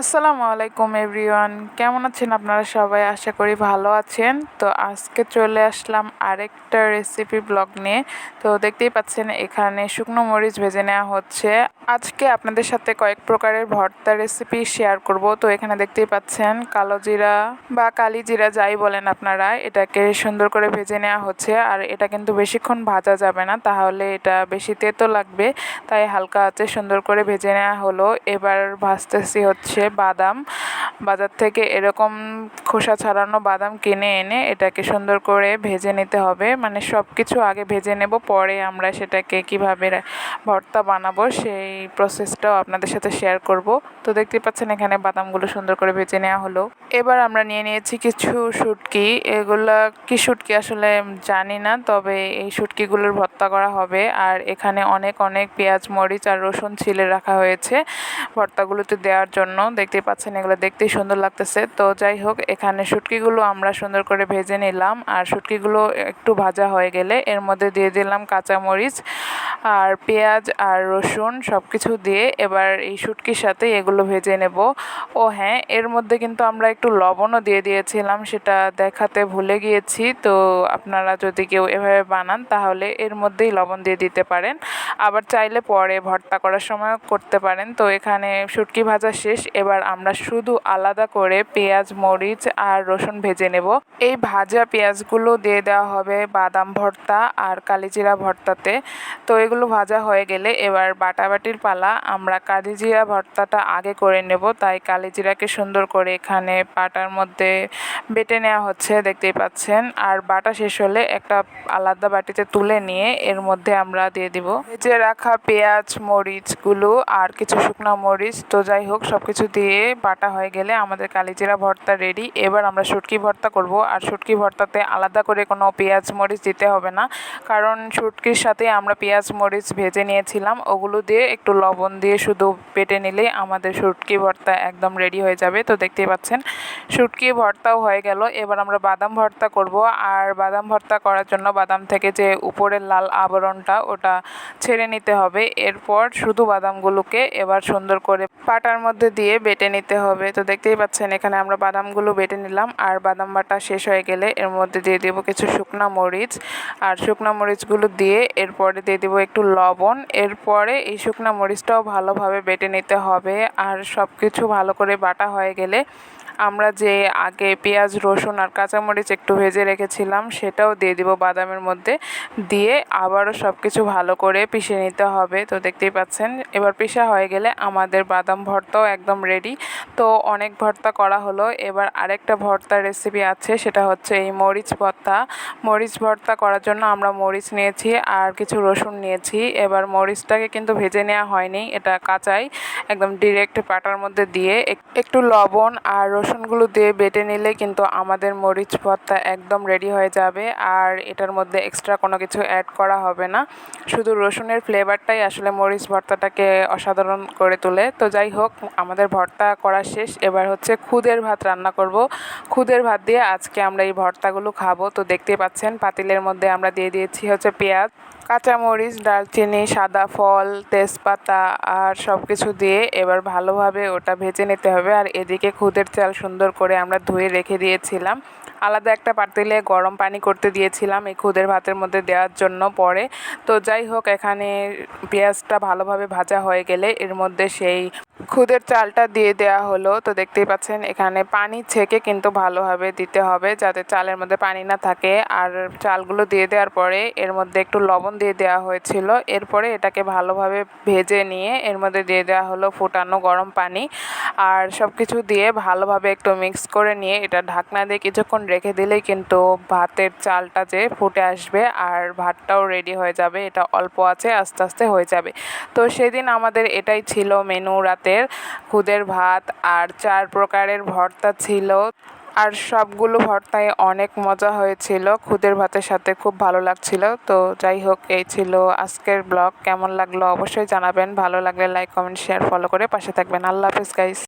আসসালামু আলাইকুম এভরিওয়ান, কেমন আছেন আপনারা সবাই? আশা করি ভালো আছেন। তো আজকে চলে আসলাম আরেকটা রেসিপি ব্লগ নিয়ে। তো দেখতেই পাচ্ছেন এখানে শুকনো মরিচ ভেজে নেওয়া হচ্ছে। আজকে আপনাদের সাথে কয়েক প্রকারের ভর্তা রেসিপি শেয়ার করব। তো এখানে দেখতেই পাচ্ছেন কালো জিরা বা কালি জিরা যাই বলেন আপনারা, এটাকে সুন্দর করে ভেজে নেওয়া হচ্ছে। আর এটা কিন্তু বেশিক্ষণ ভাজা যাবে না, তাহলে এটা বেশি তেতো লাগবে। তাই হালকা আঁচে সুন্দর করে ভেজে নেওয়া হলো। এবার ভাজতেছি হচ্ছে বাদাম। বাজার থেকে এরকম খোসা ছাড়ানো বাদাম কিনে এনে এটাকে সুন্দর করে ভেজে নিতে হবে। মানে সব কিছু আগে ভেজে নেব, পরে আমরা সেটাকে কিভাবে ভর্তা বানাবো সেই প্রসেসটাও আপনাদের সাথে শেয়ার করব। তো দেখতে পাচ্ছেন এখানে বাদামগুলো সুন্দর করে ভেজে নেওয়া হলো। এবার আমরা নিয়ে নিয়েছি কিছু শুটকি। এগুলা কি শুটকি আসলে জানি না, তবে এই শুটকিগুলোর ভর্তা করা হবে। আর এখানে অনেক অনেক পেঁয়াজ, মরিচ আর রসুন ছিলে রাখা হয়েছে ভর্তাগুলোতে দেওয়ার জন্য। দেখতেই পাচ্ছেন এগুলো দেখতেই সুন্দর লাগতেছে। তো যাই হোক, এখানে শুটকিগুলো আমরা সুন্দর করে ভেজে নিলাম। আর শুটকিগুলো একটু ভাজা হয়ে গেলে এর মধ্যে দিয়ে দিলাম কাঁচামরিচ আর পেঁয়াজ আর রসুন সব কিছু দিয়ে এবার এই শুটকির সাথে এগুলো ভেজে নেব। ও হ্যাঁ, এর মধ্যে কিন্তু আমরা একটু লবণও দিয়ে দিয়েছিলাম, সেটা দেখাতে ভুলে গিয়েছি। তো আপনারা যদি কেউ এভাবে বানান তাহলে এর মধ্যেই লবণ দিয়ে দিতে পারেন, আবার চাইলে পরে ভর্তা করার সময়ও করতে পারেন। তো এখানে শুটকি ভাজা শেষ। এবার আমরা শুধু আলাদা করে পেঁয়াজ, মরিচ আর রসুন ভেজে নেব। এই ভাজা পেঁয়াজগুলো দিয়ে দেওয়া হবে বাদাম ভর্তা আর কালিজিরা ভর্তাতে। তো এগুলো ভাজা হয়ে গেলে এবার বাটাবাটির পালা। আমরা কালিজিরা ভর্তাটা আগে করে নেব, তাই কালিজিরাকে সুন্দর করে এখানে পাটার মধ্যে বেটে নেওয়া হচ্ছে, দেখতেই পাচ্ছেন। আর বাটা শেষ হলে একটা আলাদা বাটিতে তুলে নিয়ে এর মধ্যে আমরা দিয়ে দিব ভেজে রাখা পেঁয়াজ, মরিচগুলো আর কিছু শুকনো মরিচ। তো যাই হোক, সব কিছু দিয়ে বাটা হয়ে গেলে আমাদের কালিজিরা ভর্তা রেডি। এবার আমরা শুটকি ভর্তা করব। আর শুটকি ভর্তাতে আলাদা করে কোনো পেঁয়াজ, মরিচ দিতে হবে না, কারণ শুটকির সাথে আমরা পেঁয়াজ, মরিচ ভেজে নিয়েছিলাম। ওগুলো দিয়ে একটু লবণ দিয়ে শুধু বেটে নিলেই আমাদের শুটকি ভর্তা একদম রেডি হয়ে যাবে। তো দেখতেই পাচ্ছেন শুটকি ভর্তাও হয়ে গেল। এবার আমরা বাদাম ভর্তা করব। আর বাদাম ভর্তা করার জন্য বাদাম থেকে যে উপরের লাল আবরণটা ওটা ছেড়ে নিতে হবে। এরপর শুধু বাদামগুলোকে এবার সুন্দর করে পাটার মধ্যে দিয়ে বেটে নিতে হবে। তো দেখতেই পাচ্ছেন এখানে আমরা বাদামগুলো বেটে নিলাম। আর বাদাম বাটা শেষ হয়ে গেলে এর মধ্যে দিয়ে দেব কিছু শুকনো মরিচ। আর শুকনো মরিচগুলো দিয়ে এরপরে দিয়ে দেবো একটু লবণ। এরপরে এই শুকনো মরিচটাও ভালোভাবে বেটে নিতে হবে। আর সব কিছু ভালো করে বাটা হয়ে গেলে আমরা যে আগে পেঁয়াজ, রসুন আর কাঁচামরিচ একটু ভেজে রেখেছিলাম সেটাও দিয়ে দিব বাদামের মধ্যে, দিয়ে আবারও সব কিছু ভালো করে পিষে নিতে হবে। তো দেখতেই পাচ্ছেন এবার পিষা হয়ে গেলে আমাদের বাদাম ভর্তাও একদম রেডি। তো অনেক ভর্তা করা হলো। এবার আরেকটা ভর্তার রেসিপি আছে, সেটা হচ্ছে এই মরিচ ভর্তা। মরিচ ভর্তা করার জন্য আমরা মরিচ নিয়েছি আর কিছু রসুন নিয়েছি। এবার মরিচটাকে কিন্তু ভেজে নেওয়া হয়নি, এটা কাঁচাই একদম ডিরেক্ট পাটার মধ্যে দিয়ে একটু লবণ আর রসুনগুলো দিয়ে বেটে নিলে কিন্তু আমাদের মরিচ ভর্তা একদম রেডি হয়ে যাবে। আর এটার মধ্যে এক্সট্রা কোনো কিছু অ্যাড করা হবে না, শুধু রসুনের ফ্লেভারটাই আসলে মরিচ ভর্তাটাকে অসাধারণ করে তোলে। তো যাই হোক, আমাদের ভর্তা করা শেষ। এবার হচ্ছে খুদের ভাত রান্না করব। খুদের ভাত দিয়ে আজকে আমরা এই ভর্তাগুলো খাবো। তো দেখতে পাচ্ছেন পাতিলের মধ্যে আমরা দিয়ে দিয়েছি হচ্ছে পেঁয়াজ, কাঁচামরিচ, দারচিনি, সাদা ফল, তেজপাতা আর সব কিছু দিয়ে এবার ভালোভাবে ওটা ভেজে নিতে হবে। আর এদিকে খুদের চাল সুন্দর করে আমরা ধুয়ে রেখে দিয়েছিলাম, আলাদা একটা পাতিলে গরম পানি করতে দিয়েছিলাম এই খুদের ভাতের মধ্যে দেওয়ার জন্য পরে। তো যাই হোক, এখানে পেঁয়াজটা ভালোভাবে ভাজা হয়ে গেলে এর মধ্যে সেই খুদের চালটা দিয়ে দেওয়া হলো। তো দেখতেই পাচ্ছেন এখানে পানি ছেঁকে কিন্তু ভালোভাবে দিতে হবে, যাতে চালের মধ্যে পানি না থাকে। আর চালগুলো দিয়ে দেওয়ার পরে এর মধ্যে একটু লবণ দিয়ে দেওয়া হয়েছিল। এরপরে এটাকে ভালোভাবে ভেজে নিয়ে এর মধ্যে দিয়ে দেওয়া হলো ফুটানো গরম পানি। আর সব কিছু দিয়ে ভালোভাবে একটু মিক্স করে নিয়ে এটা ঢাকনা দিয়ে কিছুক্ষণ রেখে দিলেই কিন্তু ভাতের চালটা যে ফুটে আসবে আর ভাতটাও রেডি হয়ে যাবে। এটা অল্প আছে আস্তে আস্তে হয়ে যাবে। তো সেদিন আমাদের এটাই ছিল মেনু রাতের, খুদের ভাত আর 4 প্রকারের ভর্তা ছিল। আর সবগুলো ভর্তায় অনেক মজা হয়েছিল, খুদের ভাতের সাথে খুব ভালো লাগছিল। তো যাই হোক, এই ছিল আজকের ব্লগ। কেমন লাগলো অবশ্যই জানাবেন। ভালো লাগলে লাইক, কমেন্ট, শেয়ার, ফলো করে পাশে থাকবেন। আল্লাহ হাফেজ গাইস।